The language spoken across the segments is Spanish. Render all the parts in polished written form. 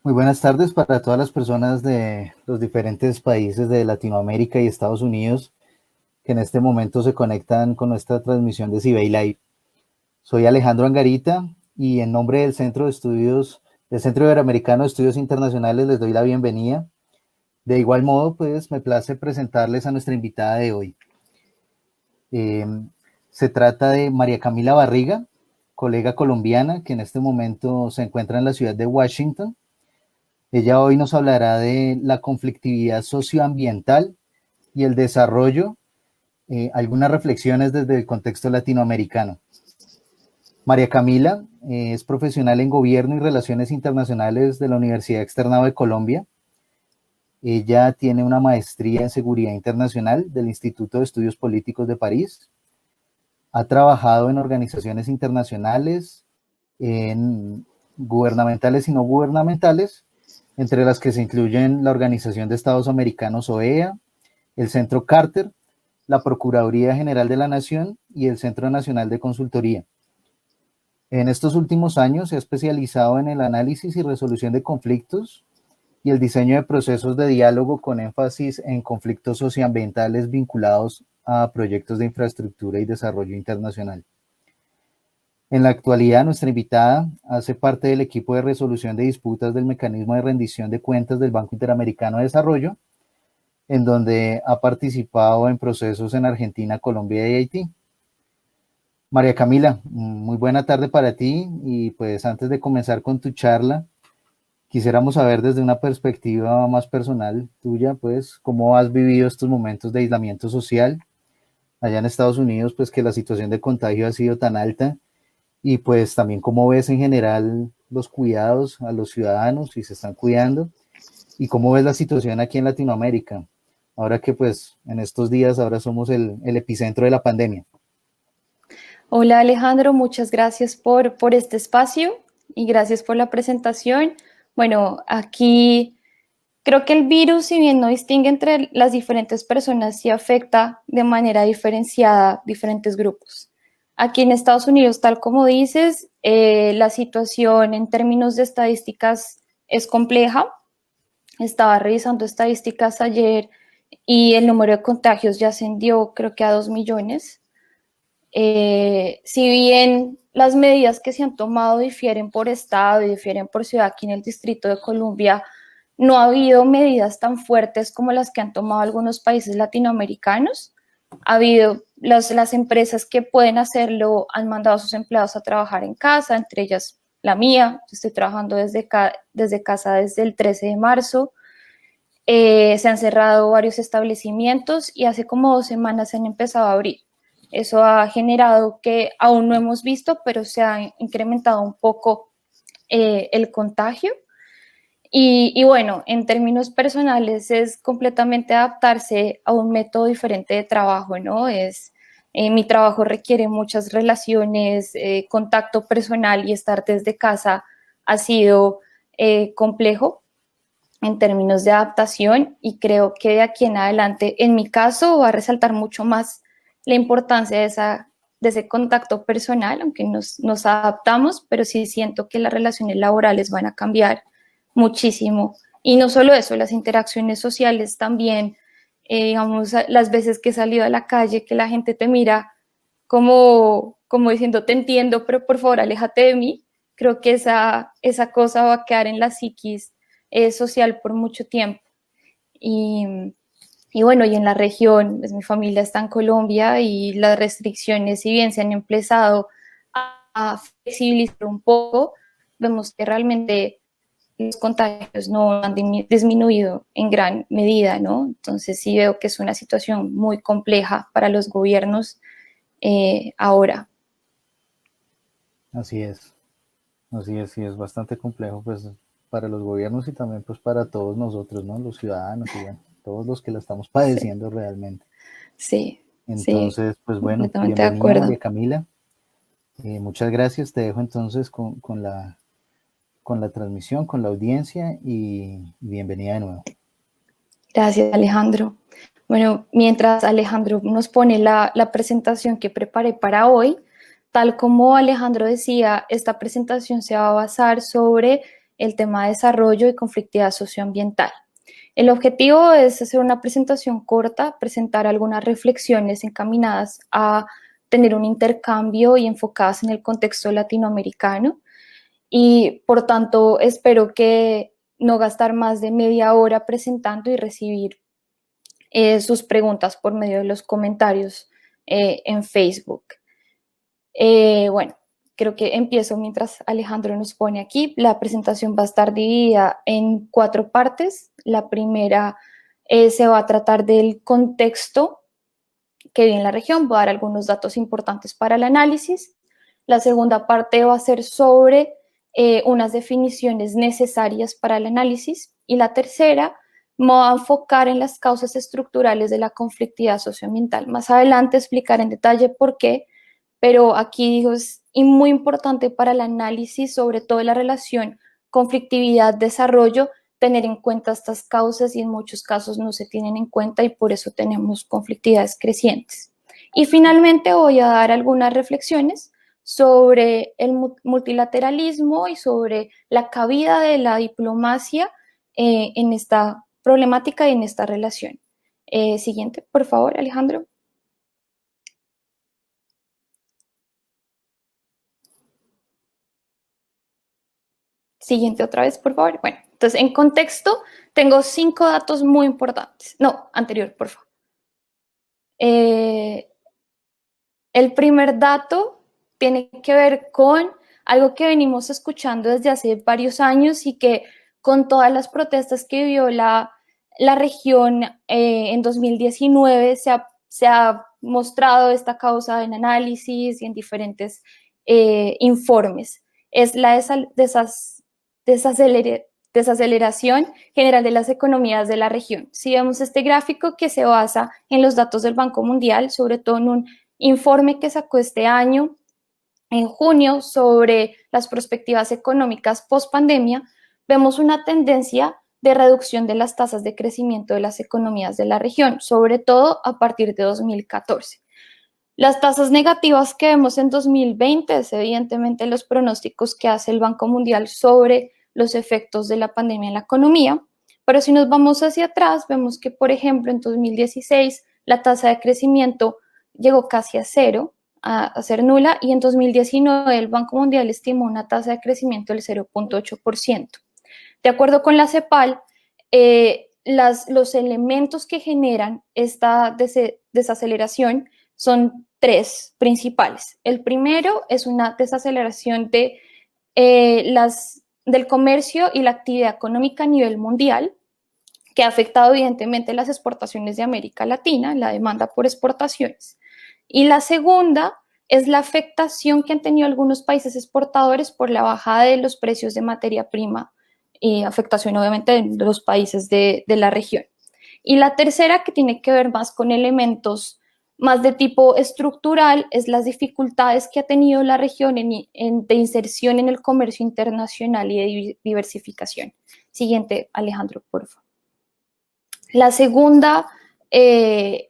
Muy buenas tardes para todas las personas de los diferentes países de Latinoamérica y Estados Unidos que en este momento se conectan con nuestra transmisión de CIBEI Live. Soy Alejandro Angarita y en nombre del del Centro Iberoamericano de Estudios Internacionales les doy la bienvenida. De igual modo, pues me place presentarles a nuestra invitada de hoy. Eh, Se trata de María Camila Barriga, colega colombiana que en este momento se encuentra en la ciudad de Washington. Ella hoy nos hablará de la conflictividad socioambiental y el desarrollo, algunas reflexiones desde el contexto latinoamericano. María Camila es profesional en Gobierno y Relaciones Internacionales de la Universidad Externado de Colombia. Ella tiene una maestría en Seguridad Internacional del Instituto de Estudios Políticos de París. Ha trabajado en organizaciones internacionales, en gubernamentales y no gubernamentales, entre las que se incluyen la Organización de Estados Americanos OEA, el Centro Carter, la Procuraduría General de la Nación y el Centro Nacional de Consultoría. En estos últimos años se ha especializado en el análisis y resolución de conflictos y el diseño de procesos de diálogo con énfasis en conflictos socioambientales vinculados a proyectos de infraestructura y desarrollo internacional. En la actualidad, nuestra invitada hace parte del equipo de resolución de disputas del mecanismo de rendición de cuentas del Banco Interamericano de Desarrollo, en donde ha participado en procesos en Argentina, Colombia y Haití. María Camila, muy buena tarde para ti y pues antes de comenzar con tu charla, quisiéramos saber desde una perspectiva más personal tuya, pues, cómo has vivido estos momentos de aislamiento social allá en Estados Unidos, pues que la situación de contagio ha sido tan alta y pues también cómo ves en general los cuidados a los ciudadanos, si se están cuidando, y cómo ves la situación aquí en Latinoamérica, ahora que pues en estos días ahora somos el epicentro de la pandemia. Hola Alejandro, muchas gracias por este espacio y gracias por la presentación. Bueno, aquí creo que el virus, si bien no distingue entre las diferentes personas, sí afecta de manera diferenciada diferentes grupos. Aquí en Estados Unidos, tal como dices, la situación en términos de estadísticas es compleja. Estaba revisando estadísticas ayer y el número de contagios ya ascendió creo que a 2 millones. Si bien las medidas que se han tomado difieren por estado y difieren por ciudad, aquí en el Distrito de Columbia no ha habido medidas tan fuertes como las que han tomado algunos países latinoamericanos. Ha habido las empresas que pueden hacerlo, han mandado a sus empleados a trabajar en casa, entre ellas la mía. Estoy trabajando desde casa desde el 13 de marzo. Se han cerrado varios establecimientos y hace como 2 semanas se han empezado a abrir. Eso ha generado que aún no hemos visto, pero se ha incrementado un poco el contagio. Y bueno, en términos personales es completamente adaptarse a un método diferente de trabajo, ¿no? Mi trabajo requiere muchas relaciones, contacto personal y estar desde casa ha sido complejo en términos de adaptación y creo que de aquí en adelante, en mi caso, va a resaltar mucho más la importancia de ese contacto personal, aunque nos adaptamos, pero sí siento que las relaciones laborales van a cambiar muchísimo. Y no solo eso, las interacciones sociales también, digamos, las veces que he salido a la calle, que la gente te mira como diciendo, te entiendo, pero por favor, aléjate de mí. Creo que esa cosa va a quedar en la psiquis social por mucho tiempo. Y bueno, y en la región, pues mi familia está en Colombia y las restricciones, si bien se han empezado a flexibilizar un poco, vemos que realmente los contagios no han disminuido en gran medida, ¿no? Entonces sí veo que es una situación muy compleja para los gobiernos ahora. Así es, sí, es bastante complejo pues para los gobiernos y también pues para todos nosotros, ¿no? Los ciudadanos y bueno, todos los que la estamos Sí, padeciendo realmente. sí, sí, Entonces, pues bueno, completamente de bienvenida acuerdo. María Camila. Muchas gracias, te dejo entonces con la transmisión, con la audiencia y bienvenida de nuevo. Gracias, Alejandro. Bueno, mientras Alejandro nos pone la presentación que preparé para hoy, tal como Alejandro decía, esta presentación se va a basar sobre el tema de desarrollo y conflictividad socioambiental. El objetivo es hacer una presentación corta, presentar algunas reflexiones encaminadas a tener un intercambio y enfocadas en el contexto latinoamericano, y por tanto espero que no gastar más de media hora presentando y recibir sus preguntas por medio de los comentarios en Facebook. Bueno, creo que empiezo mientras Alejandro nos pone aquí. La presentación va a estar dividida en 4 partes. La primera se va a tratar del contexto que vive en la región. Voy a dar algunos datos importantes para el análisis. La segunda parte va a ser sobre unas definiciones necesarias para el análisis. Y la tercera me voy a enfocar en las causas estructurales de la conflictividad socioambiental. Más adelante explicar en detalle por qué, pero aquí digo, es muy importante para el análisis, sobre todo la relación conflictividad-desarrollo, tener en cuenta estas causas, y en muchos casos no se tienen en cuenta y por eso tenemos conflictividades crecientes. Y finalmente voy a dar algunas reflexiones sobre el multilateralismo y sobre la cabida de la diplomacia en esta problemática y en esta relación. Siguiente, por favor, Alejandro. Siguiente otra vez, por favor. Bueno, entonces en contexto tengo 5 datos muy importantes. No, anterior, por favor. El primer dato tiene que ver con algo que venimos escuchando desde hace varios años y que con todas las protestas que vivió la región en 2019 se ha mostrado esta causa en análisis y en diferentes informes. Es la desaceleración general de las economías de la región. Si vemos este gráfico que se basa en los datos del Banco Mundial, sobre todo en un informe que sacó este año, en junio, sobre las perspectivas económicas post pandemia, vemos una tendencia de reducción de las tasas de crecimiento de las economías de la región, sobre todo a partir de 2014. Las tasas negativas que vemos en 2020 es evidentemente los pronósticos que hace el Banco Mundial sobre los efectos de la pandemia en la economía, pero si nos vamos hacia atrás, vemos que, por ejemplo, en 2016 la tasa de crecimiento llegó casi a cero, a ser nula, y en 2019 el Banco Mundial estimó una tasa de crecimiento del 0.8%. De acuerdo con la CEPAL, los elementos que generan esta desaceleración son 3 principales. El primero es una desaceleración del comercio y la actividad económica a nivel mundial, que ha afectado evidentemente las exportaciones de América Latina, la demanda por exportaciones. Y la segunda es la afectación que han tenido algunos países exportadores por la bajada de los precios de materia prima, afectación obviamente de los países de la región. Y la tercera, que tiene que ver más con elementos más de tipo estructural, es las dificultades que ha tenido la región de inserción en el comercio internacional y de diversificación. Siguiente, Alejandro, por favor. La segunda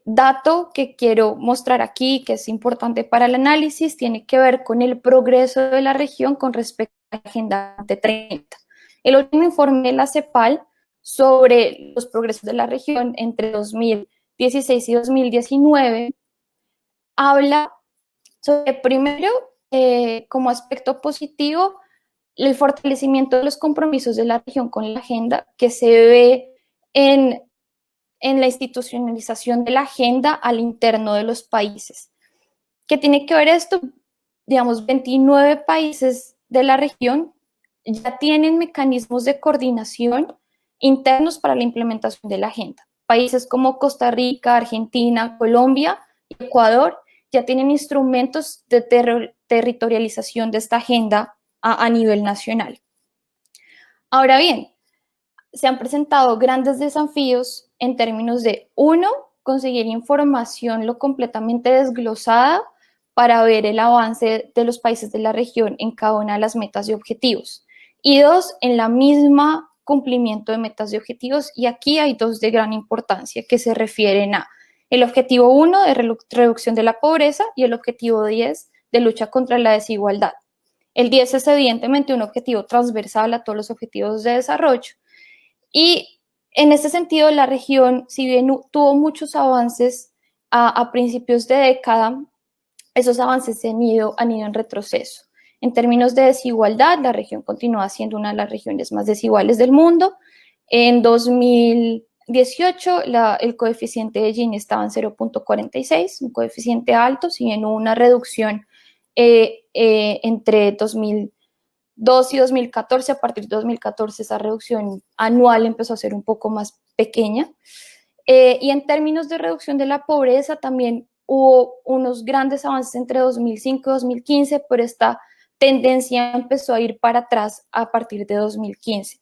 dato que quiero mostrar aquí, que es importante para el análisis, tiene que ver con el progreso de la región con respecto a la Agenda 2030. El último informe de la CEPAL sobre los progresos de la región entre 2016 y 2019 habla sobre, primero, como aspecto positivo, el fortalecimiento de los compromisos de la región con la agenda, que se ve en la institucionalización de la agenda al interno de los países. ¿Qué tiene que ver esto? Digamos, 29 países de la región ya tienen mecanismos de coordinación internos para la implementación de la agenda. Países como Costa Rica, Argentina, Colombia y Ecuador ya tienen instrumentos de territorialización de esta agenda a nivel nacional. Ahora bien, se han presentado grandes desafíos en términos de, 1, conseguir información lo completamente desglosada para ver el avance de los países de la región en cada una de las metas y objetivos. Y 2, en la misma cumplimiento de metas y objetivos, y aquí hay 2 de gran importancia que se refieren a el objetivo 1 de reducción de la pobreza y el objetivo 10 de lucha contra la desigualdad. El 10 es evidentemente un objetivo transversal a todos los objetivos de desarrollo. Y en ese sentido, la región, si bien tuvo muchos avances a principios de década, esos avances han ido en retroceso. En términos de desigualdad, la región continúa siendo una de las regiones más desiguales del mundo. En 2018, el coeficiente de Gini estaba en 0.46, un coeficiente alto, si bien hubo una reducción entre 2002 y 2014, a partir de 2014 esa reducción anual empezó a ser un poco más pequeña. Y en términos de reducción de la pobreza también hubo unos grandes avances entre 2005 y 2015, pero esta tendencia empezó a ir para atrás a partir de 2015.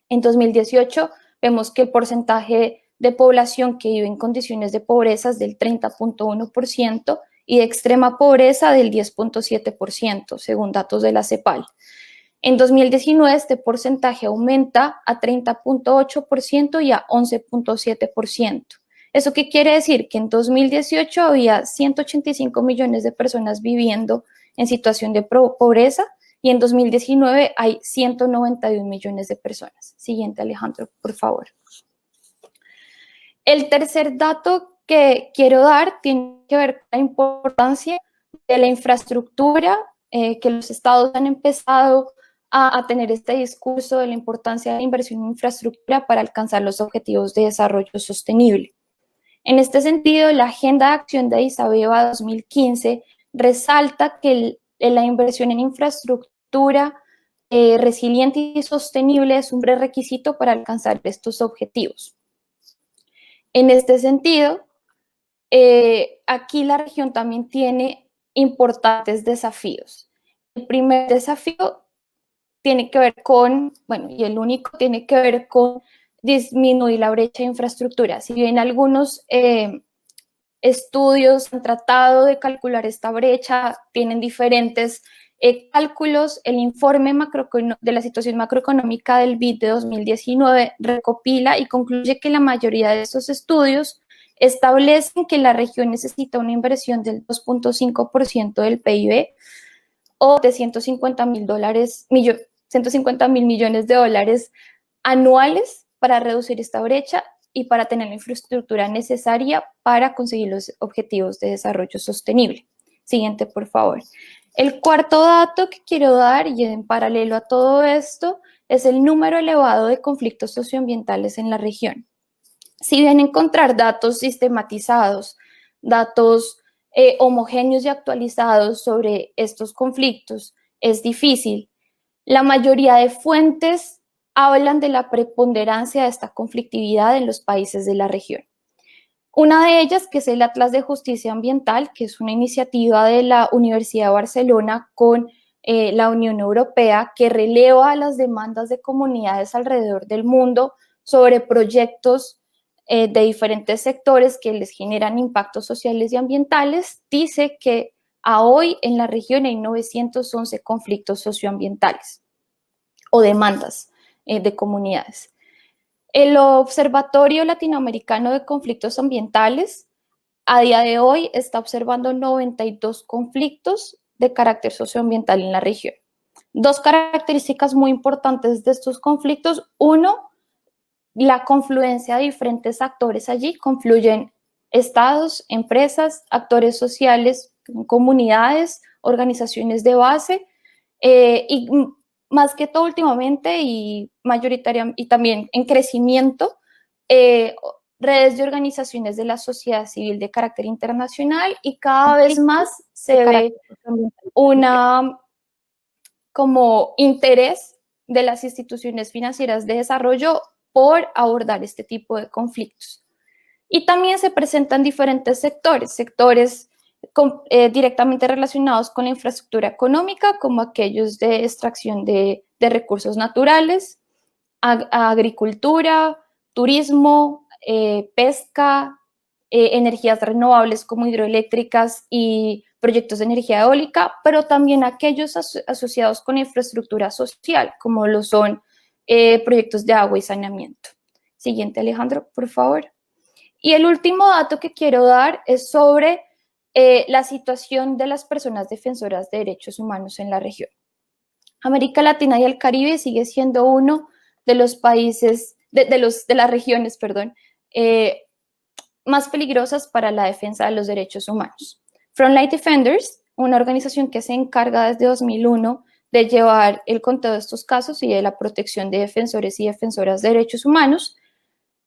En 2018 vemos que el porcentaje de población que vive en condiciones de pobreza es del 30.1% y de extrema pobreza del 10.7%, según datos de la CEPAL. En 2019 este porcentaje aumenta a 30.8% y a 11.7%. ¿Eso qué quiere decir? Que en 2018 había 185 millones de personas viviendo en situación de pobreza y en 2019 hay 191 millones de personas. Siguiente, Alejandro, por favor. El tercer dato que quiero dar tiene que ver con la importancia de la infraestructura, que los estados han empezado a tener este discurso de la importancia de la inversión en infraestructura para alcanzar los objetivos de desarrollo sostenible. En este sentido, la Agenda de Acción de Addis Abeba 2015 resalta que la inversión en infraestructura resiliente y sostenible es un prerequisito para alcanzar estos objetivos. En este sentido, aquí la región también tiene importantes desafíos. El primer desafío tiene que ver con, bueno, y el único tiene que ver con disminuir la brecha de infraestructura. Si bien algunos estudios han tratado de calcular esta brecha, tienen diferentes cálculos, el informe de la situación macroeconómica del BID de 2019 recopila y concluye que la mayoría de estos estudios establecen que la región necesita una inversión del 2.5% del PIB o de 150 mil millones de dólares anuales para reducir esta brecha y para tener la infraestructura necesaria para conseguir los objetivos de desarrollo sostenible. Siguiente, por favor. El cuarto dato que quiero dar, y en paralelo a todo esto, es el número elevado de conflictos socioambientales en la región. Si bien encontrar datos sistematizados, datos homogéneos y actualizados sobre estos conflictos es difícil, la mayoría de fuentes hablan de la preponderancia de esta conflictividad en los países de la región. Una de ellas, que es el Atlas de Justicia Ambiental, que es una iniciativa de la Universidad de Barcelona con la Unión Europea, que releva las demandas de comunidades alrededor del mundo sobre proyectos de diferentes sectores que les generan impactos sociales y ambientales, dice que a hoy en la región hay 911 conflictos socioambientales o demandas de comunidades. El Observatorio Latinoamericano de Conflictos Ambientales a día de hoy está observando 92 conflictos de carácter socioambiental en la región. Dos características muy importantes de estos conflictos. Uno, la confluencia de diferentes actores allí. Confluyen estados, empresas, actores sociales, comunidades, organizaciones de base y más que todo últimamente y mayoritariamente y también en crecimiento, redes de organizaciones de la sociedad civil de carácter internacional y cada vez más se ve una como interés de las instituciones financieras de desarrollo por abordar este tipo de conflictos. Y también se presentan diferentes sectores directamente relacionados con la infraestructura económica, como aquellos de extracción de recursos naturales, agricultura, turismo, pesca, energías renovables como hidroeléctricas y proyectos de energía eólica, pero también aquellos asociados con infraestructura social, como lo son proyectos de agua y saneamiento. Siguiente, Alejandro, por favor. Y el último dato que quiero dar es sobre la situación de las personas defensoras de derechos humanos en la región. América Latina y el Caribe sigue siendo uno de los países, de las regiones, perdón, más peligrosas para la defensa de los derechos humanos. Frontline Defenders, una organización que se encarga desde 2001 de llevar el conteo de estos casos y de la protección de defensores y defensoras de derechos humanos,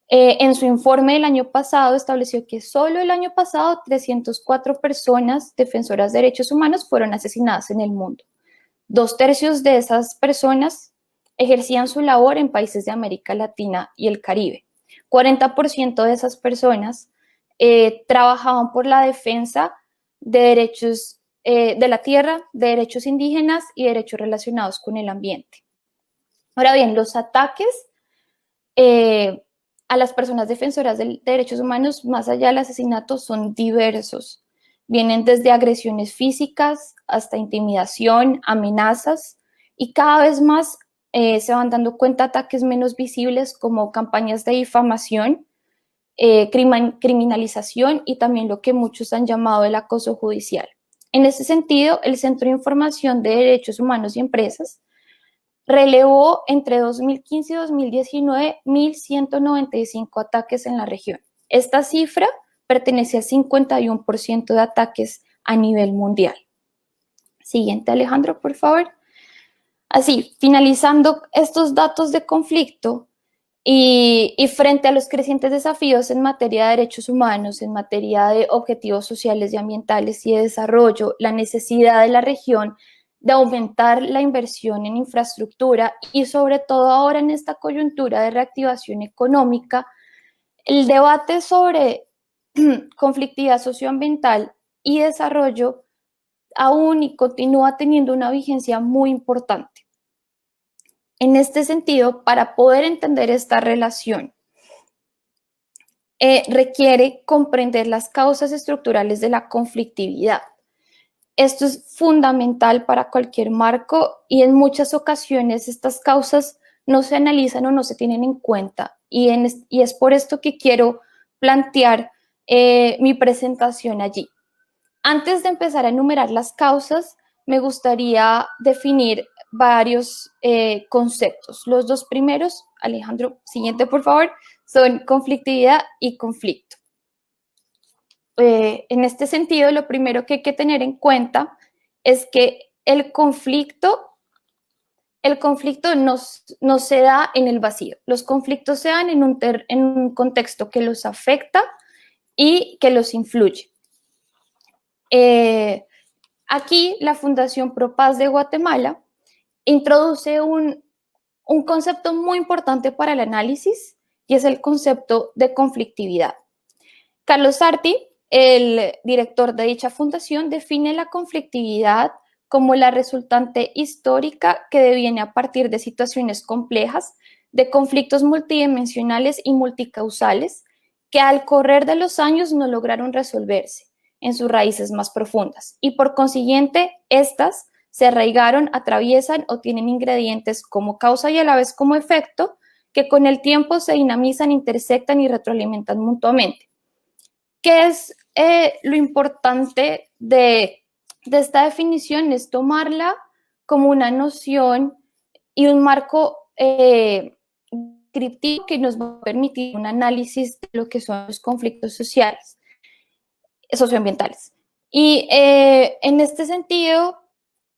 en su informe del año pasado estableció que solo el año pasado 304 personas defensoras de derechos humanos fueron asesinadas en el mundo. 2/3 de esas personas ejercían su labor en países de América Latina y el Caribe. 40% de esas personas trabajaban por la defensa de derechos de la tierra, de derechos indígenas y derechos relacionados con el ambiente. Ahora bien, los ataques a las personas defensoras de derechos humanos, más allá del asesinato, son diversos. Vienen desde agresiones físicas hasta intimidación, amenazas, y cada vez más se van dando cuenta ataques menos visibles como campañas de difamación, criminalización y también lo que muchos han llamado el acoso judicial. En ese sentido, el Centro de Información de Derechos Humanos y Empresas relevó entre 2015 y 2019 1.195 ataques en la región. Esta cifra pertenece al 51% de ataques a nivel mundial. Siguiente, Alejandro, por favor. Así, finalizando estos datos de conflicto y frente a los crecientes desafíos en materia de derechos humanos, en materia de objetivos sociales y ambientales y de desarrollo, la necesidad de la región de aumentar la inversión en infraestructura y sobre todo ahora en esta coyuntura de reactivación económica, el debate sobre conflictividad socioambiental y desarrollo aún y continúa teniendo una vigencia muy importante. En este sentido, para poder entender esta relación, requiere comprender las causas estructurales de la conflictividad. Esto es fundamental para cualquier marco y en muchas ocasiones estas causas no se analizan o no se tienen en cuenta y es por esto que quiero plantear mi presentación allí. Antes de empezar a enumerar las causas, me gustaría definir varios conceptos. Los dos primeros, Alejandro, siguiente por favor, son conflictividad y conflicto. En este sentido, lo primero que hay que tener en cuenta es que el conflicto no se da en el vacío. Los conflictos se dan en un contexto que los afecta y que los influye. Aquí la Fundación Pro Paz de Guatemala introduce un concepto muy importante para el análisis y es el concepto de conflictividad. Carlos Sarti, el director de dicha fundación, define la conflictividad como la resultante histórica que deviene a partir de situaciones complejas, de conflictos multidimensionales y multicausales que al correr de los años no lograron resolverse en sus raíces más profundas y por consiguiente estas se arraigaron, atraviesan o tienen ingredientes como causa y a la vez como efecto que con el tiempo se dinamizan, intersectan y retroalimentan mutuamente. ¿Qué es lo importante de esta definición? Es tomarla como una noción y un marco descriptivo que nos va a permitir un análisis de lo que son los conflictos sociales, socioambientales. Y en este sentido,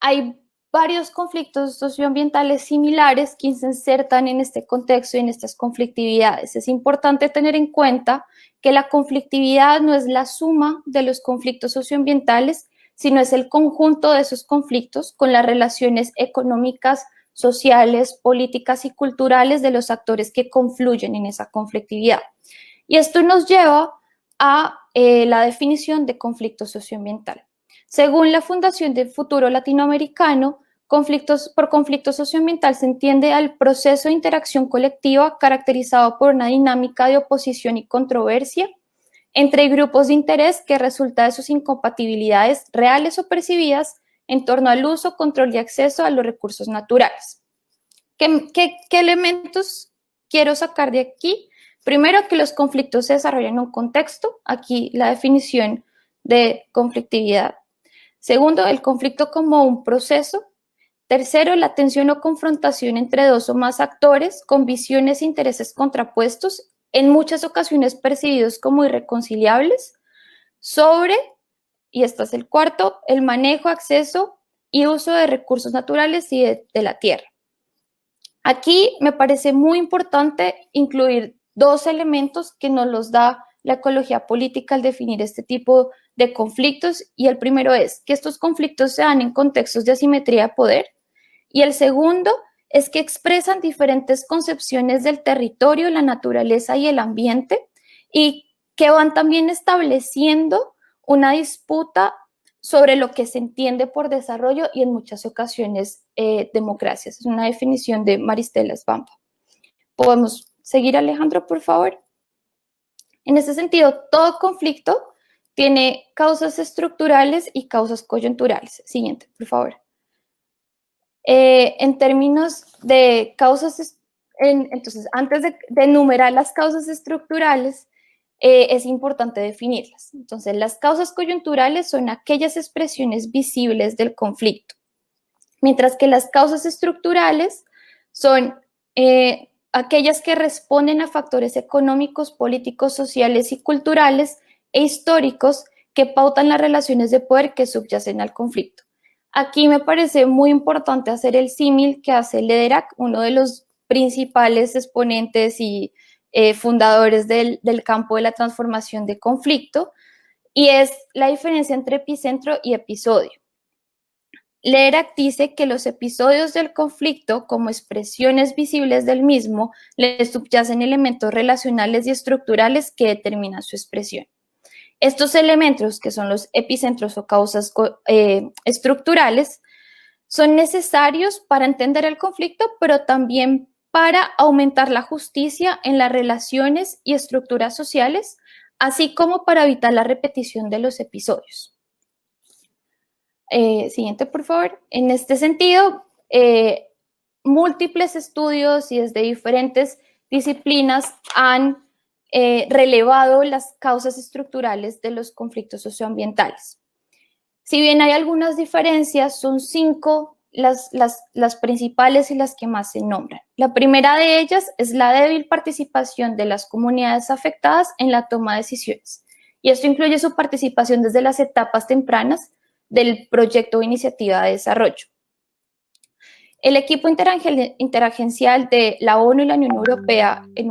hay varios conflictos socioambientales similares que se insertan en este contexto y en estas conflictividades. Es importante tener en cuenta que la conflictividad no es la suma de los conflictos socioambientales, sino es el conjunto de esos conflictos con las relaciones económicas, sociales, políticas y culturales de los actores que confluyen en esa conflictividad. Y esto nos lleva a la definición de conflicto socioambiental. Según la Fundación del Futuro Latinoamericano, por conflicto socioambiental se entiende al proceso de interacción colectiva caracterizado por una dinámica de oposición y controversia entre grupos de interés que resulta de sus incompatibilidades reales o percibidas en torno al uso, control y acceso a los recursos naturales. ¿Qué elementos quiero sacar de aquí? Primero, que los conflictos se desarrollan en un contexto. Aquí la definición de conflictividad. Segundo, el conflicto como un proceso. Tercero, la tensión o confrontación entre dos o más actores con visiones e intereses contrapuestos, en muchas ocasiones percibidos como irreconciliables. Sobre, y este es el cuarto, el manejo, acceso y uso de recursos naturales y de la tierra. Aquí me parece muy importante incluir dos elementos que nos los da la ecología política al definir este tipo de conflictos, y el primero es que estos conflictos se dan en contextos de asimetría de poder, y el segundo es que expresan diferentes concepciones del territorio, la naturaleza y el ambiente, y que van también estableciendo una disputa sobre lo que se entiende por desarrollo y en muchas ocasiones democracias. Es una definición de Maristela Svampa. ¿Podemos seguir, Alejandro, por favor? En ese sentido, todo conflicto tiene causas estructurales y causas coyunturales. Siguiente, por favor. En términos de causas, entonces, antes de enumerar las causas estructurales, es importante definirlas. Entonces, las causas coyunturales son aquellas expresiones visibles del conflicto, mientras que las causas estructurales son aquellas que responden a factores económicos, políticos, sociales y culturales e históricos que pautan las relaciones de poder que subyacen al conflicto. Aquí me parece muy importante hacer el símil que hace Lederach, uno de los principales exponentes y fundadores del campo de la transformación de conflicto, y es la diferencia entre epicentro y episodio. Lederach dice que los episodios del conflicto, como expresiones visibles del mismo, le subyacen elementos relacionales y estructurales que determinan su expresión. Estos elementos, que son los epicentros o causas estructurales, son necesarios para entender el conflicto, pero también para aumentar la justicia en las relaciones y estructuras sociales, así como para evitar la repetición de los episodios. Siguiente, por favor. En este sentido, múltiples estudios y desde diferentes disciplinas han relevado las causas estructurales de los conflictos socioambientales. Si bien hay algunas diferencias, son 5 las principales y las que más se nombran. La primera de ellas es la débil participación de las comunidades afectadas en la toma de decisiones. Y esto incluye su participación desde las etapas tempranas del proyecto o iniciativa de desarrollo. El equipo interagencial de la ONU y la Unión Europea en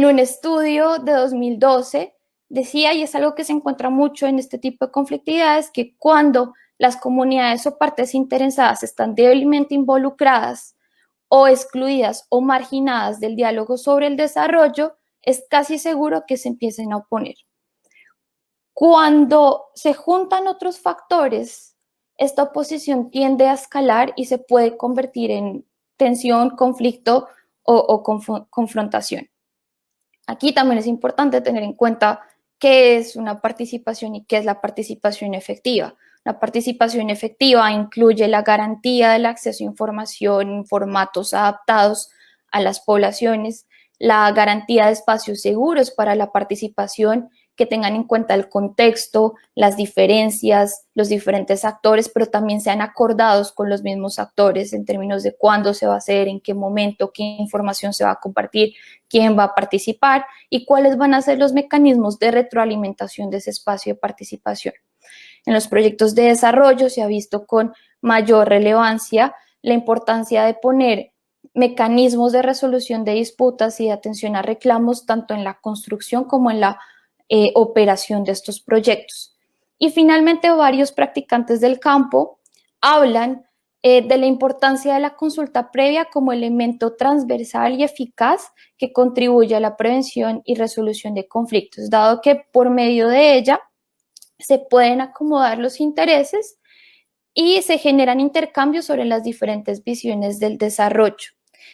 un estudio de 2012 decía, y es algo que se encuentra mucho en este tipo de conflictividades, que cuando las comunidades o partes interesadas están débilmente involucradas o excluidas o marginadas del diálogo sobre el desarrollo, es casi seguro que se empiecen a oponer. Cuando se juntan otros factores, esta oposición tiende a escalar y se puede convertir en tensión, conflicto o confrontación. Aquí también es importante tener en cuenta qué es una participación y qué es la participación efectiva. La participación efectiva incluye la garantía del acceso a información en formatos adaptados a las poblaciones, la garantía de espacios seguros para la participación que tengan en cuenta el contexto, las diferencias, los diferentes actores, pero también sean acordados con los mismos actores en términos de cuándo se va a hacer, en qué momento, qué información se va a compartir, quién va a participar y cuáles van a ser los mecanismos de retroalimentación de ese espacio de participación. En los proyectos de desarrollo se ha visto con mayor relevancia la importancia de poner mecanismos de resolución de disputas y de atención a reclamos tanto en la construcción como en la operación de estos proyectos. Y finalmente, varios practicantes del campo hablan de la importancia de la consulta previa como elemento transversal y eficaz que contribuye a la prevención y resolución de conflictos, dado que por medio de ella se pueden acomodar los intereses y se generan intercambios sobre las diferentes visiones del desarrollo.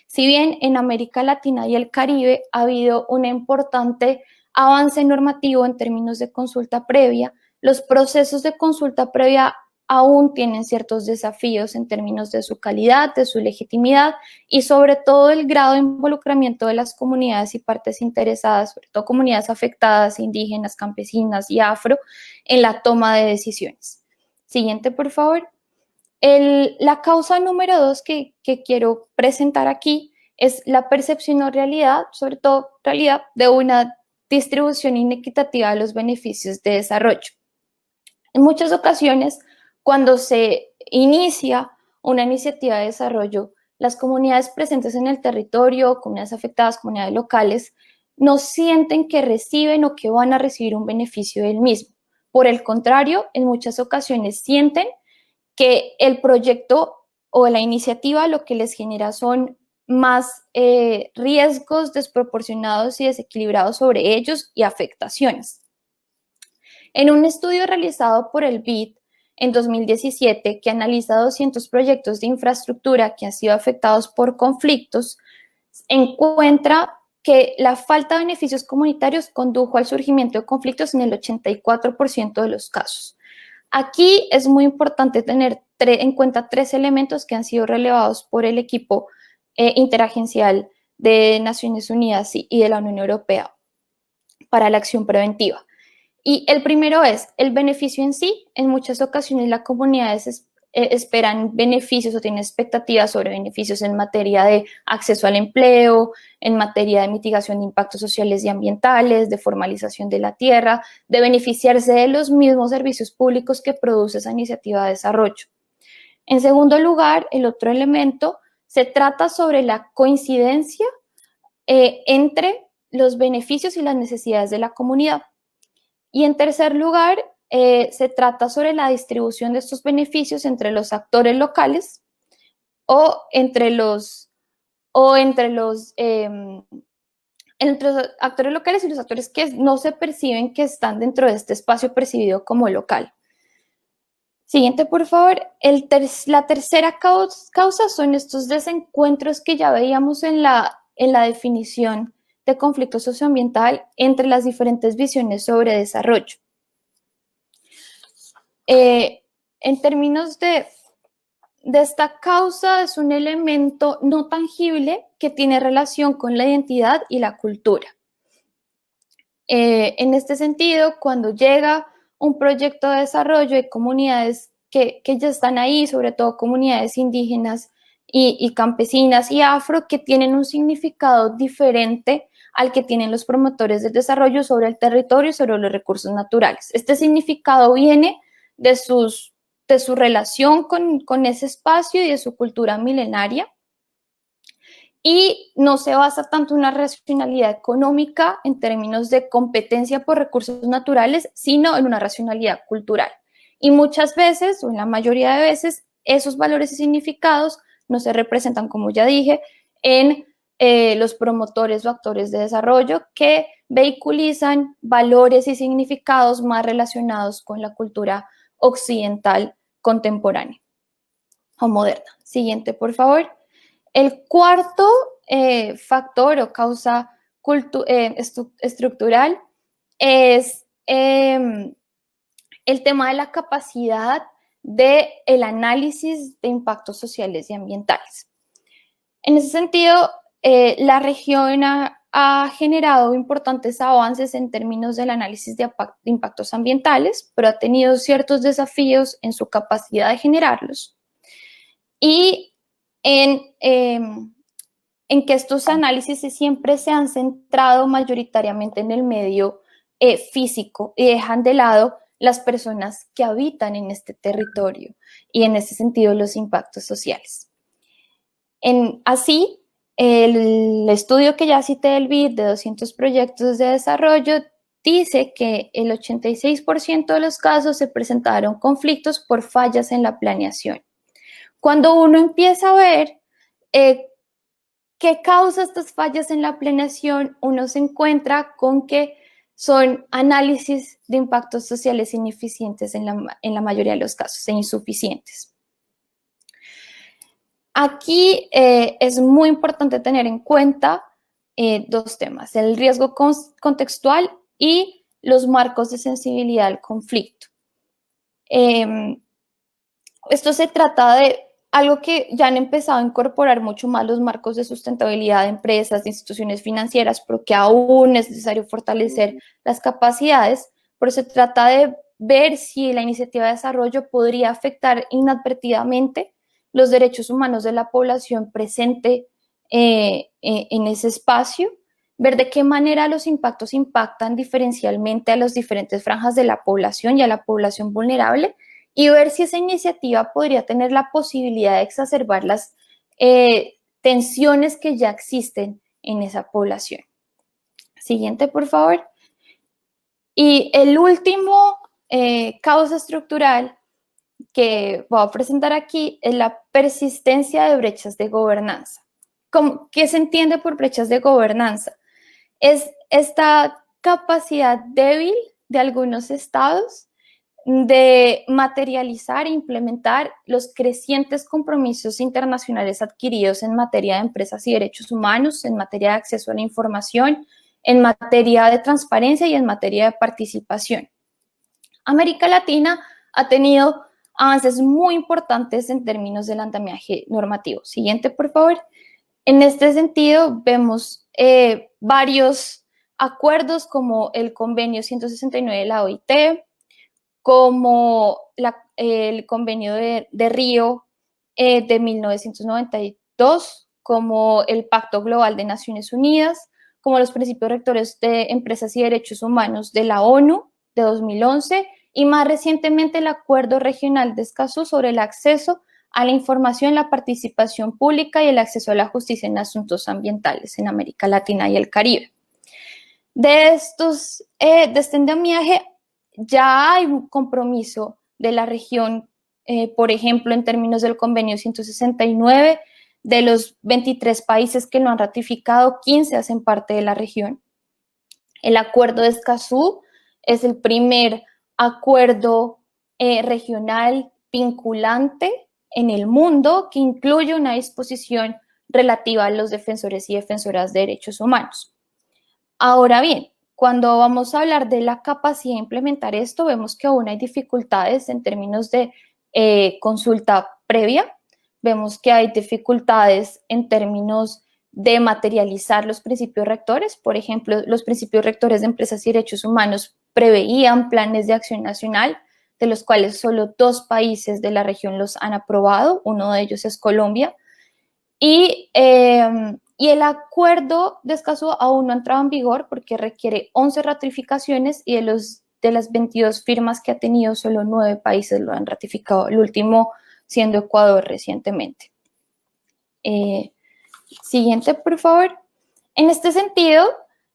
Si bien en América Latina y el Caribe ha habido un importante avance normativo en términos de consulta previa, los procesos de consulta previa aún tienen ciertos desafíos en términos de su calidad, de su legitimidad y sobre todo el grado de involucramiento de las comunidades y partes interesadas, sobre todo comunidades afectadas, indígenas, campesinas y afro, en la toma de decisiones. Siguiente, por favor. La causa número 2 que quiero presentar aquí es la percepción o realidad, sobre todo realidad, de una distribución inequitativa de los beneficios de desarrollo. En muchas ocasiones, cuando se inicia una iniciativa de desarrollo, las comunidades presentes en el territorio, comunidades afectadas, comunidades locales, no sienten que reciben o que van a recibir un beneficio del mismo. Por el contrario, en muchas ocasiones sienten que el proyecto o la iniciativa lo que les genera son más riesgos desproporcionados y desequilibrados sobre ellos y afectaciones. En un estudio realizado por el BID en 2017, que analiza 200 proyectos de infraestructura que han sido afectados por conflictos, encuentra que la falta de beneficios comunitarios condujo al surgimiento de conflictos en el 84% de los casos. Aquí es muy importante tener en cuenta 3 elementos que han sido relevados por el equipo interagencial de Naciones Unidas y de la Unión Europea para la acción preventiva. Y el primero es el beneficio en sí. En muchas ocasiones las comunidades esperan beneficios o tienen expectativas sobre beneficios en materia de acceso al empleo, en materia de mitigación de impactos sociales y ambientales, de formalización de la tierra, de beneficiarse de los mismos servicios públicos que produce esa iniciativa de desarrollo. En segundo lugar, el otro elemento se trata sobre la coincidencia entre los beneficios y las necesidades de la comunidad. Y en tercer lugar, se trata sobre la distribución de estos beneficios entre los actores locales o entre los actores locales y los actores que no se perciben que están dentro de este espacio percibido como local. Siguiente, por favor. La tercera causa son estos desencuentros que ya veíamos en la definición de conflicto socioambiental entre las diferentes visiones sobre desarrollo. En términos de esta causa, es un elemento no tangible que tiene relación con la identidad y la cultura. En este sentido, cuando llega un proyecto de desarrollo hay comunidades que ya están ahí, sobre todo comunidades indígenas y campesinas y afro, que tienen un significado diferente al que tienen los promotores del desarrollo sobre el territorio y sobre los recursos naturales. Este significado viene de su relación con ese espacio y de su cultura milenaria, y no se basa tanto en una racionalidad económica en términos de competencia por recursos naturales, sino en una racionalidad cultural. Y muchas veces, o en la mayoría de veces, esos valores y significados no se representan, como ya dije, en los promotores o actores de desarrollo que vehiculizan valores y significados más relacionados con la cultura occidental contemporánea o moderna. Siguiente, por favor. El cuarto factor o causa estructural es el tema de la capacidad del análisis de impactos sociales y ambientales. En ese sentido, la región ha generado importantes avances en términos del análisis de impactos ambientales, pero ha tenido ciertos desafíos en su capacidad de generarlos. Y en que estos análisis siempre se han centrado mayoritariamente en el medio físico y dejan de lado las personas que habitan en este territorio y en ese sentido los impactos sociales. Así, el estudio que ya cité del BID de 200 proyectos de desarrollo dice que el 86% de los casos se presentaron conflictos por fallas en la planeación. Cuando uno empieza a ver qué causa estas fallas en la planeación, uno se encuentra con que son análisis de impactos sociales ineficientes en la mayoría de los casos, e insuficientes. Aquí es muy importante tener en cuenta dos temas: el riesgo contextual y los marcos de sensibilidad al conflicto. Esto se trata de algo que ya han empezado a incorporar mucho más los marcos de sustentabilidad de empresas, de instituciones financieras, pero que aún es necesario fortalecer las capacidades, pero se trata de ver si la iniciativa de desarrollo podría afectar inadvertidamente los derechos humanos de la población presente en ese espacio, ver de qué manera los impactos impactan diferencialmente a las diferentes franjas de la población y a la población vulnerable, y ver si esa iniciativa podría tener la posibilidad de exacerbar las tensiones que ya existen en esa población. Siguiente, por favor. Y el último causa estructural que voy a presentar aquí es la persistencia de brechas de gobernanza. ¿Qué se entiende por brechas de gobernanza? Es esta capacidad débil de algunos estados de materializar e implementar los crecientes compromisos internacionales adquiridos en materia de empresas y derechos humanos, en materia de acceso a la información, en materia de transparencia y en materia de participación. América Latina ha tenido avances muy importantes en términos del andamiaje normativo. Siguiente, por favor. En este sentido, vemos varios acuerdos como el convenio 169 de la OIT, como el convenio de Río de 1992, como el Pacto Global de Naciones Unidas, como los principios rectores de empresas y derechos humanos de la ONU de 2011 y más recientemente el Acuerdo Regional de Escazú sobre el acceso a la información, la participación pública y el acceso a la justicia en asuntos ambientales en América Latina y el Caribe. De este andamiaje ya hay un compromiso de la región, por ejemplo, en términos del convenio 169, de los 23 países que lo han ratificado, 15 hacen parte de la región. El Acuerdo de Escazú es el primer acuerdo regional vinculante en el mundo que incluye una disposición relativa a los defensores y defensoras de derechos humanos. Ahora bien, cuando vamos a hablar de la capacidad de implementar esto, vemos que aún hay dificultades en términos de consulta previa, vemos que hay dificultades en términos de materializar los principios rectores. Por ejemplo, los principios rectores de empresas y derechos humanos preveían planes de acción nacional, de los cuales solo 2 países de la región los han aprobado, uno de ellos es Colombia, y el acuerdo de Escazú aún no ha entrado en vigor porque requiere 11 ratificaciones y de las 22 firmas que ha tenido, solo 9 países lo han ratificado, el último siendo Ecuador recientemente. Siguiente, por favor. En este sentido,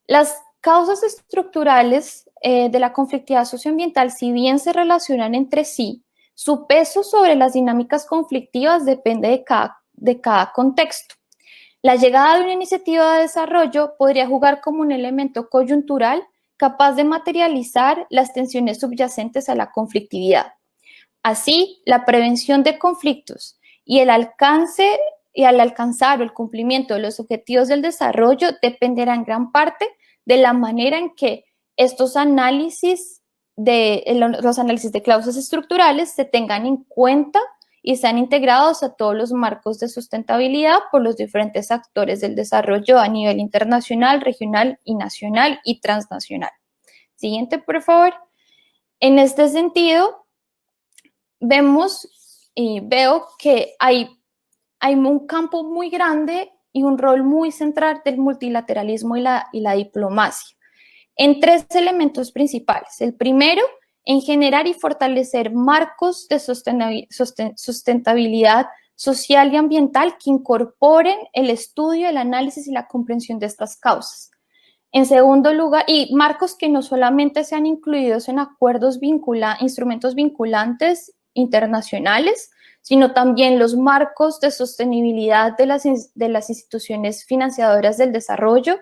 las causas estructurales de la conflictividad socioambiental, si bien se relacionan entre sí, su peso sobre las dinámicas conflictivas depende de cada contexto. La llegada de una iniciativa de desarrollo podría jugar como un elemento coyuntural capaz de materializar las tensiones subyacentes a la conflictividad. Así, la prevención de conflictos y al alcanzar o el cumplimiento de los objetivos del desarrollo dependerá en gran parte de la manera en que los análisis de causas estructurales se tengan en cuenta y están integrados a todos los marcos de sustentabilidad por los diferentes actores del desarrollo a nivel internacional, regional y nacional y transnacional. Siguiente, por favor. En este sentido, veo que hay un campo muy grande y un rol muy central del multilateralismo y la diplomacia en 3 elementos principales. El primero, en generar y fortalecer marcos de sustentabilidad social y ambiental que incorporen el estudio, el análisis y la comprensión de estas causas. En segundo lugar, y marcos que no solamente sean incluidos en instrumentos vinculantes internacionales, sino también los marcos de sostenibilidad de las instituciones financiadoras del desarrollo,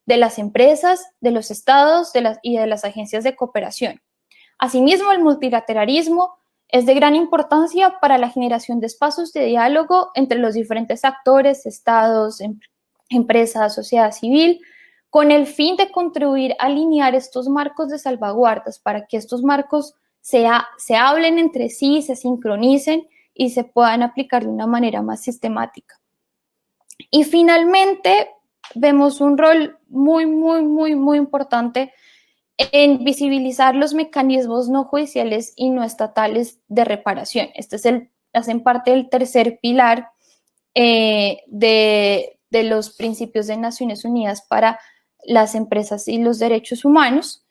de las empresas, de los estados y de las agencias de cooperación. Asimismo, el multilateralismo es de gran importancia para la generación de espacios de diálogo entre los diferentes actores, estados, empresas, sociedad civil, con el fin de contribuir a alinear estos marcos de salvaguardas para que estos marcos se hablen entre sí, se sincronicen y se puedan aplicar de una manera más sistemática. Y finalmente, vemos un rol muy importante en visibilizar los mecanismos no judiciales y no estatales de reparación. Hacen parte del tercer pilar de los principios de Naciones Unidas para las empresas y los derechos humanos.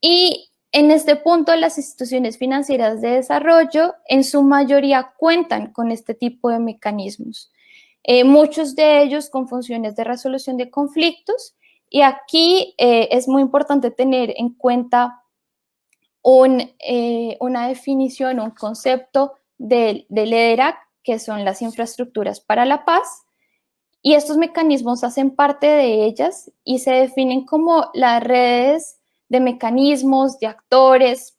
Y en este punto, las instituciones financieras de desarrollo en su mayoría cuentan con este tipo de mecanismos. Muchos de ellos con funciones de resolución de conflictos, y aquí es muy importante tener en cuenta una definición, un concepto del EDERAC, que son las infraestructuras para la paz, y estos mecanismos hacen parte de ellas y se definen como las redes de mecanismos, de actores,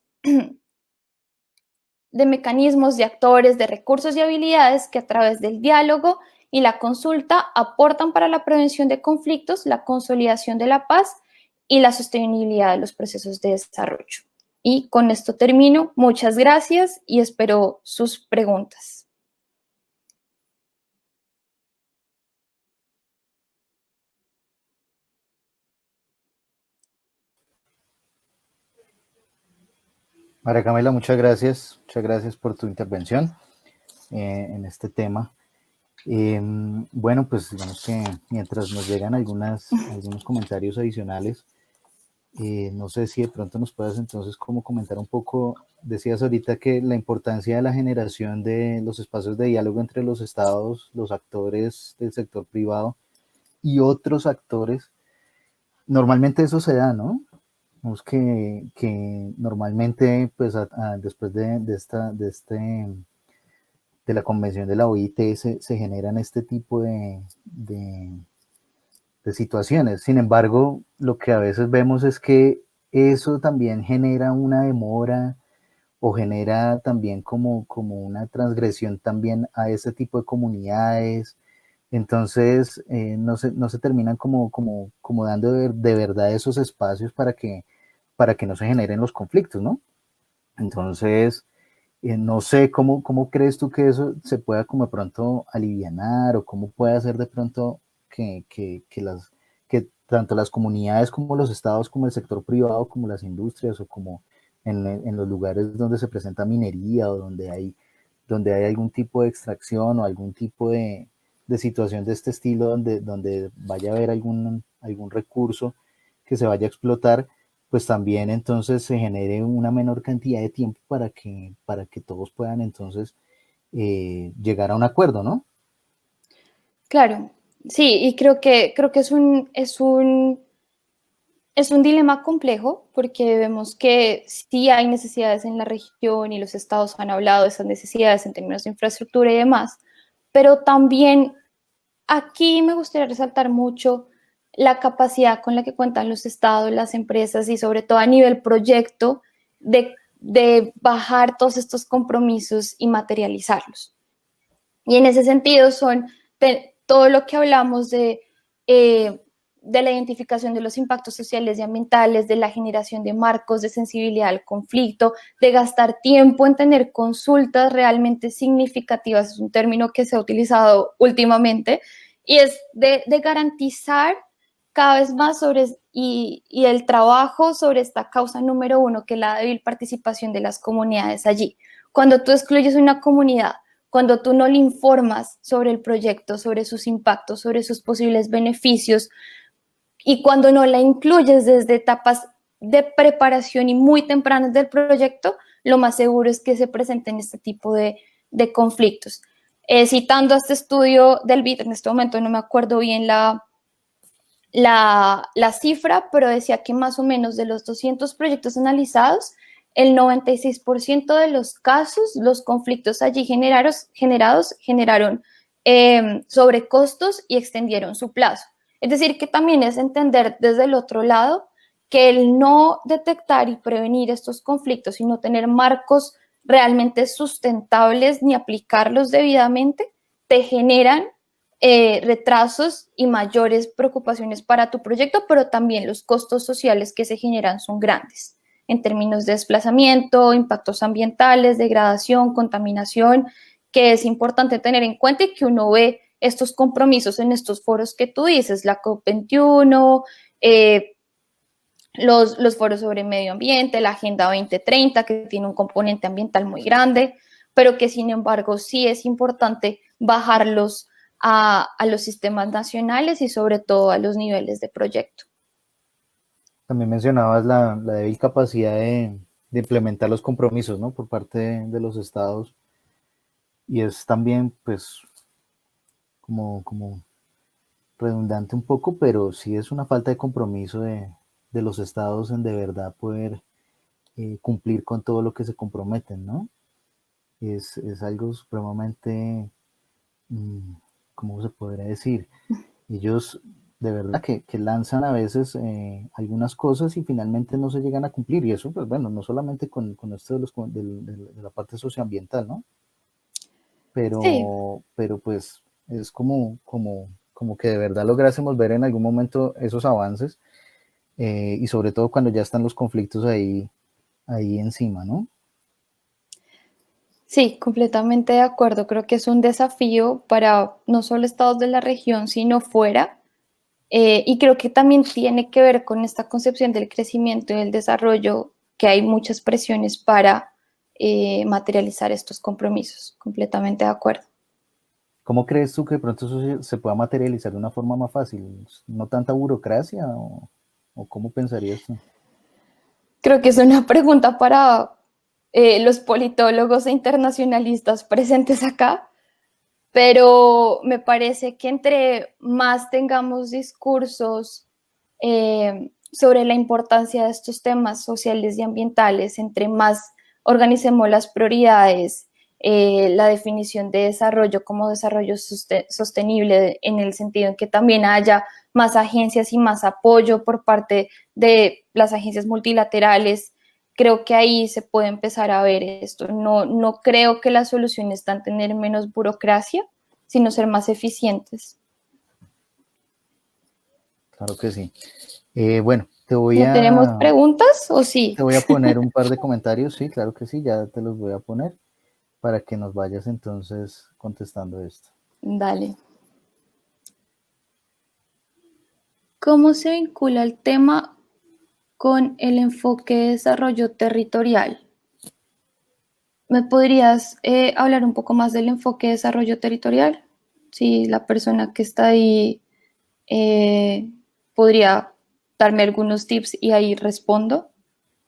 de recursos y habilidades que a través del diálogo y la consulta aportan para la prevención de conflictos, la consolidación de la paz y la sostenibilidad de los procesos de desarrollo. Y con esto termino. Muchas gracias y espero sus preguntas. María Camila, muchas gracias por tu intervención en este tema. Bueno, pues digamos que mientras nos llegan algunos comentarios adicionales, no sé si de pronto nos puedas entonces como comentar un poco, decías ahorita que la importancia de la generación de los espacios de diálogo entre los estados, los actores del sector privado y otros actores, normalmente eso se da, ¿no? Vemos que normalmente, pues después de la convención de la OIT se generan este tipo de situaciones. Sin embargo, lo que a veces vemos es que eso también genera una demora o genera también como una transgresión también a ese tipo de comunidades. Entonces, no se terminan como dando de verdad esos espacios para que no se generen los conflictos, ¿no? Entonces, no sé cómo crees tú que eso se pueda como de pronto alivianar o cómo puede hacer de pronto que tanto las comunidades como los estados, como el sector privado, como las industrias o como en los lugares donde se presenta minería o donde hay algún tipo de extracción o algún tipo de situación de este estilo donde vaya a haber algún recurso que se vaya a explotar, pues también entonces se genere una menor cantidad de tiempo para que todos puedan entonces llegar a un acuerdo, ¿no? Claro, sí, y creo que es un dilema complejo porque vemos que sí hay necesidades en la región y los estados han hablado de esas necesidades en términos de infraestructura y demás, pero también aquí me gustaría resaltar mucho la capacidad con la que cuentan los estados, las empresas y sobre todo a nivel proyecto de bajar todos estos compromisos y materializarlos. Y en ese sentido todo lo que hablamos de la identificación de los impactos sociales y ambientales, de la generación de marcos de sensibilidad al conflicto, de gastar tiempo en tener consultas realmente significativas, es un término que se ha utilizado últimamente, y es de garantizar cada vez más y el trabajo sobre esta causa número uno, que es la débil participación de las comunidades allí. Cuando tú excluyes una comunidad, cuando tú no le informas sobre el proyecto, sobre sus impactos, sobre sus posibles beneficios, y cuando no la incluyes desde etapas de preparación y muy tempranas del proyecto, lo más seguro es que se presenten este tipo de conflictos. Citando este estudio del BID, en este momento no me acuerdo bien la cifra, pero decía que más o menos de los 200 proyectos analizados, el 96% de los casos, los conflictos allí generaron sobrecostos y extendieron su plazo. Es decir, que también es entender desde el otro lado que el no detectar y prevenir estos conflictos y no tener marcos realmente sustentables ni aplicarlos debidamente, te generan retrasos y mayores preocupaciones para tu proyecto, pero también los costos sociales que se generan son grandes en términos de desplazamiento, impactos ambientales, degradación, contaminación que es importante tener en cuenta y que uno ve estos compromisos en estos foros que tú dices, la COP21, los foros sobre medio ambiente, la Agenda 2030, que tiene un componente ambiental muy grande, pero que sin embargo sí es importante bajarlos a los sistemas nacionales y sobre todo a los niveles de proyecto. También mencionabas la débil capacidad de implementar los compromisos, ¿no? Por parte de los estados. Y es también, pues, como redundante un poco, pero sí es una falta de compromiso de los estados en de verdad poder cumplir con todo lo que se comprometen, ¿no? Es algo supremamente, ¿cómo se podría decir? Ellos de verdad que lanzan a veces algunas cosas y finalmente no se llegan a cumplir. Y eso, pues bueno, no solamente con esto de la parte socioambiental, ¿no? Sí, Pero pues es como que de verdad lográsemos ver en algún momento esos avances y sobre todo cuando ya están los conflictos ahí encima, ¿no? sí, completamente de acuerdo. Creo que es un desafío para no solo estados de la región, sino fuera. Y creo que también tiene que ver con esta concepción del crecimiento y del desarrollo, que hay muchas presiones para materializar estos compromisos. Completamente de acuerdo. ¿Cómo crees tú que de pronto eso se pueda materializar de una forma más fácil? ¿No tanta burocracia o cómo pensarías tú? Creo que es una pregunta para los politólogos e internacionalistas presentes acá, pero me parece que entre más tengamos discursos sobre la importancia de estos temas sociales y ambientales, entre más organicemos las prioridades, la definición de desarrollo como desarrollo sostenible en el sentido en que también haya más agencias y más apoyo por parte de las agencias multilaterales, creo que ahí se puede empezar a ver esto. No creo que la solución está en tener menos burocracia, sino ser más eficientes. Claro que sí. Bueno, ¿No tenemos preguntas o sí? te voy a poner un par de comentarios, sí, claro que sí, ya te los voy a poner para que nos vayas entonces contestando esto. Dale. ¿Cómo se vincula el tema con el enfoque de desarrollo territorial? ¿Me podrías hablar un poco más del enfoque de desarrollo territorial? Si la persona que está ahí podría darme algunos tips y ahí respondo.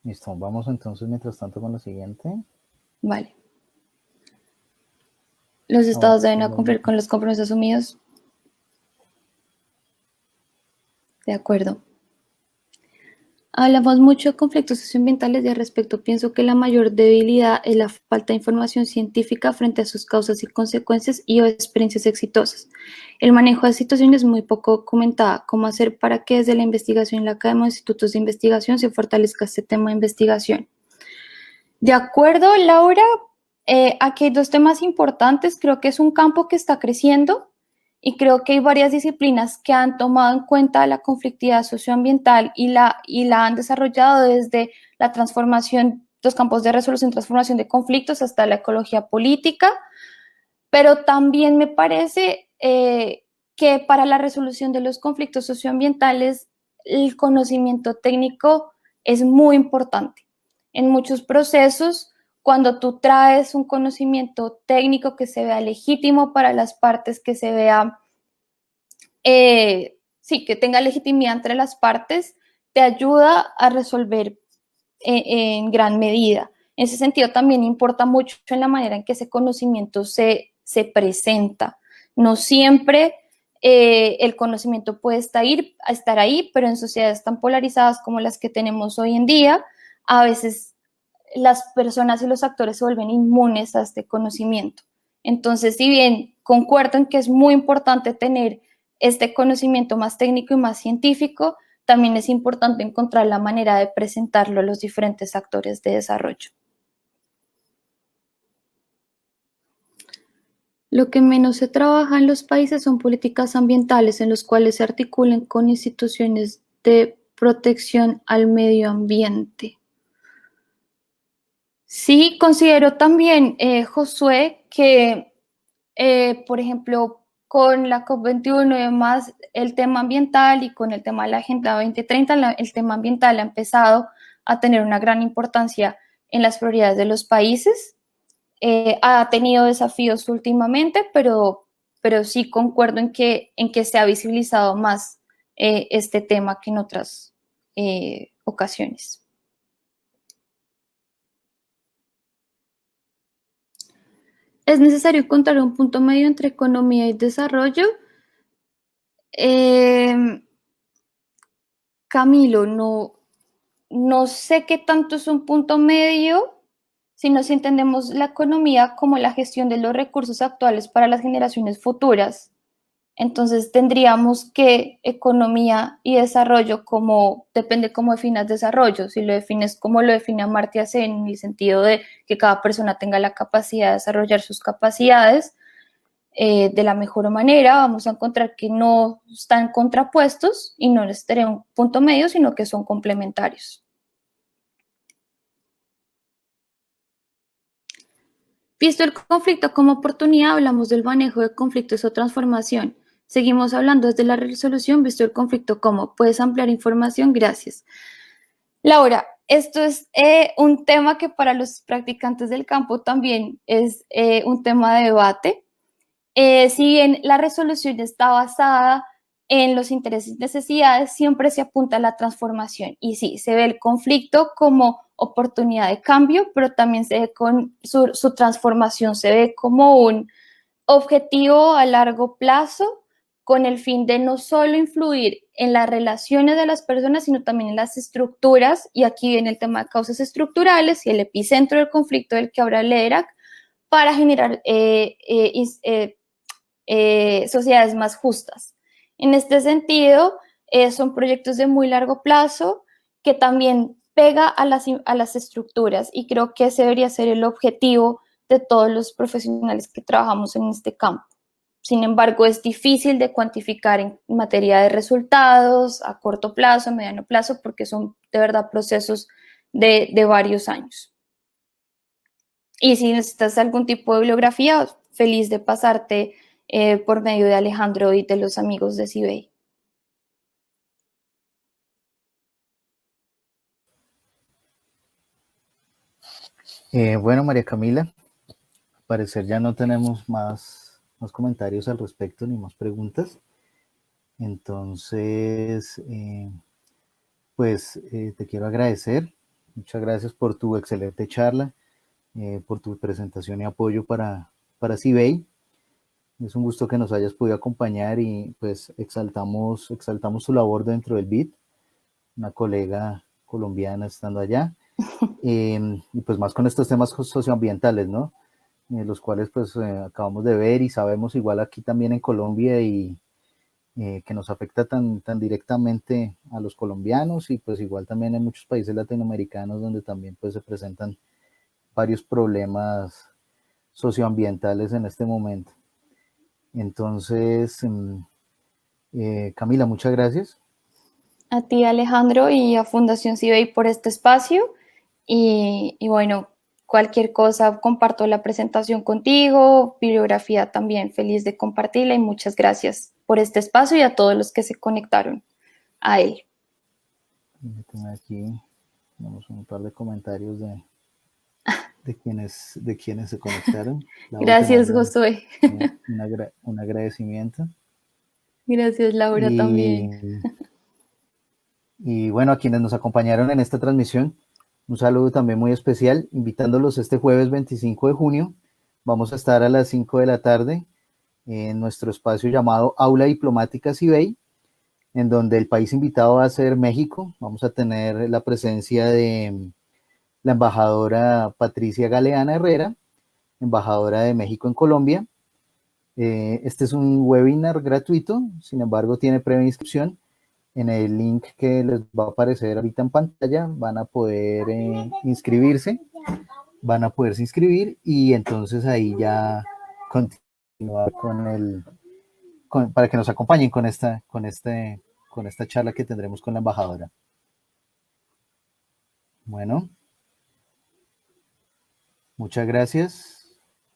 Listo, vamos entonces mientras tanto con la siguiente. Vale. Los Ahora, estados deben Colombia. cumplir con los compromisos asumidos. De acuerdo. Hablamos mucho de conflictos socioambientales y al respecto pienso que la mayor debilidad es la falta de información científica frente a sus causas y consecuencias y o experiencias exitosas. El manejo de situaciones muy poco documentada. ¿Cómo hacer para que desde la investigación y la academia de institutos de investigación se fortalezca este tema de investigación? De acuerdo, Laura, aquí hay dos temas importantes. Creo que es un campo que está creciendo y creo que hay varias disciplinas que han tomado en cuenta la conflictividad socioambiental y la han desarrollado desde la transformación, los campos de resolución y transformación de conflictos hasta la ecología política, pero también me parece que para la resolución de los conflictos socioambientales el conocimiento técnico es muy importante. En muchos procesos, cuando tú traes un conocimiento técnico que se vea legítimo para las partes, que se vea, sí, que tenga legitimidad entre las partes, te ayuda a resolver en gran medida. En ese sentido, también importa mucho en la manera en que ese conocimiento se presenta. No siempre el conocimiento puede estar ahí, pero en sociedades tan polarizadas como las que tenemos hoy en día, a veces las personas y los actores se vuelven inmunes a este conocimiento. Entonces, si bien concuerdo en que es muy importante tener este conocimiento más técnico y más científico, también es importante encontrar la manera de presentarlo a los diferentes actores de desarrollo. Lo que menos se trabaja en los países son políticas ambientales en los cuales se articulen con instituciones de protección al medio ambiente. Sí, considero también, Josué, que por ejemplo, con la COP21 y demás, el tema ambiental y con el tema de la Agenda 2030, el tema ambiental ha empezado a tener una gran importancia en las prioridades de los países. Ha tenido desafíos últimamente, pero sí concuerdo en que se ha visibilizado más este tema que en otras ocasiones. ¿Es necesario encontrar un punto medio entre economía y desarrollo? Camilo, no sé qué tanto es un punto medio, sino si entendemos la economía como la gestión de los recursos actuales para las generaciones futuras. Entonces tendríamos que economía y desarrollo como, depende cómo definas desarrollo, si lo defines como lo define Amartya Sen, en el sentido de que cada persona tenga la capacidad de desarrollar sus capacidades de la mejor manera, vamos a encontrar que no están contrapuestos y no estaría un punto medio, sino que son complementarios. Visto el conflicto como oportunidad, hablamos del manejo de conflictos o transformación. Seguimos hablando desde la resolución, visto el conflicto como. ¿Puedes ampliar información? Gracias. Laura, esto es un tema que para los practicantes del campo también es un tema de debate. Si bien la resolución está basada en los intereses y necesidades, siempre se apunta a la transformación. Y sí, se ve el conflicto como oportunidad de cambio, pero también se ve con su transformación, se ve como un objetivo a largo plazo con el fin de no solo influir en las relaciones de las personas, sino también en las estructuras, y aquí viene el tema de causas estructurales y el epicentro del conflicto del que habla Lederach, para generar sociedades más justas. En este sentido, son proyectos de muy largo plazo que también pega a las estructuras y creo que ese debería ser el objetivo de todos los profesionales que trabajamos en este campo. Sin embargo, es difícil de cuantificar en materia de resultados a corto plazo, a mediano plazo, porque son de verdad procesos de varios años. Y si necesitas algún tipo de bibliografía, feliz de pasarte por medio de Alejandro y de los amigos de CIBEI. Bueno, María Camila, al parecer ya no tenemos más comentarios al respecto ni más preguntas. Entonces, pues te quiero agradecer. Muchas gracias por tu excelente charla, por tu presentación y apoyo para CIBEI. Es un gusto que nos hayas podido acompañar y pues exaltamos tu labor dentro del BID, una colega colombiana estando allá. Y pues más con estos temas socioambientales, ¿no? Los cuales pues acabamos de ver y sabemos igual aquí también en Colombia y que nos afecta tan directamente a los colombianos y pues igual también en muchos países latinoamericanos donde también pues se presentan varios problemas socioambientales en este momento. Entonces, Camila, muchas gracias. A ti, Alejandro, y a Fundación CIBEI por este espacio. Y bueno, cualquier cosa, comparto la presentación contigo, bibliografía también, feliz de compartirla y muchas gracias por este espacio y a todos los que se conectaron a él. Aquí tenemos un par de comentarios de quienes se conectaron. Laura te Gracias, manda Josué. un agradecimiento. Gracias, Laura, también. Y bueno, a quienes nos acompañaron en esta transmisión, un saludo también muy especial, invitándolos este jueves 25 de junio. Vamos a estar a las 5 de la tarde en nuestro espacio llamado Aula Diplomática CIBEI, en donde el país invitado va a ser México. Vamos a tener la presencia de la embajadora Patricia Galeana Herrera, embajadora de México en Colombia. Este es un webinar gratuito, sin embargo tiene previa inscripción. En el link que les va a aparecer ahorita en pantalla van a poder inscribirse, van a poderse inscribir y entonces ahí ya continuar para que nos acompañen con esta charla que tendremos con la embajadora. Bueno, muchas gracias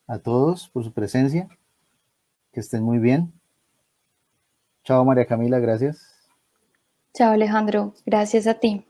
a todos por su presencia. Que estén muy bien. Chao, María Camila, gracias. Chao, Alejandro. Gracias a ti.